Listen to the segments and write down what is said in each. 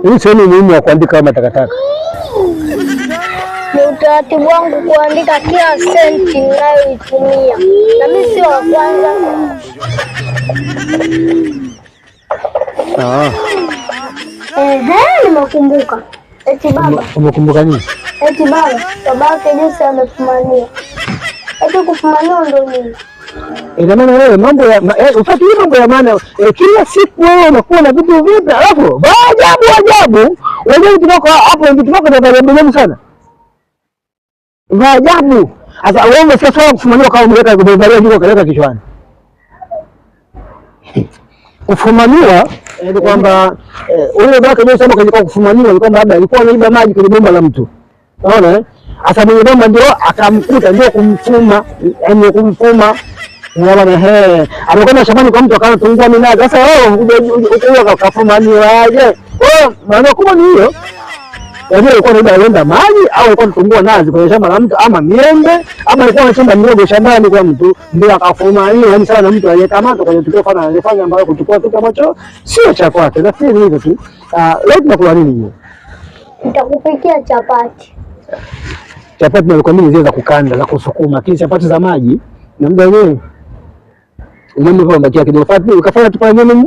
Hii sio muhimu wa kuandika kama takataka. Ni utaratibu wangu kuandika kila senti ninayoitumia. Na mimi sio wa kwanza. Nimekumbuka. Eti baba. Umekumbuka nini? Eti babake Jose amefumania. Eti kufumania ndio nini? Ina maana wewe mambo ya ufuatilie mambo ya maana kila siku wewe unakuwa na vitu vipi, alafu ajabu wewe tunako hapo ndio tunako na barabara sana. Ajabu. Sasa wewe umesikia swala kufumaniwa kama umeweka kubebalia jiko kaleka kichwani. Kufumaniwa ni kwamba ule baba kwenye sema kwenye kufumaniwa ni kwamba labda alikuwa anaiba maji kwenye bomba la mtu. Unaona? Sasa mwenye bomba ndio akamkuta ndio kumfuma, yaani kumfuma. Unaona amekwenda shambani kwa mtu akatungua minazi. Sasa wewe ukija kafumaniwa aje? Maana kubwa ni hiyo. Wajua alikuwa anaiba maji au alikuwa anatungua nazi kwenye shamba la mtu ama miembe ama alikuwa anachimba mihogo shambani kwa mtu ndio akafumaniwa, yaani sawa na mtu aliyekamatwa kwenye tukio fulani alifanya ambayo kuchukua kitu ambacho sio cha kwake. Nafikiri hivyo tu. Leo tunakula nini hiyo? Nitakupikia chapati. Chapati na mimi zile za kukanda za kusukuma, kile chapati za maji na muda wenyewe. Umeme kwa mbakia kidogo fati ukafanya tupanye mimi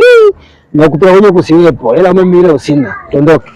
na kutoa wenyewe kusiwepo. Ila mimi leo sina. Tuondoke.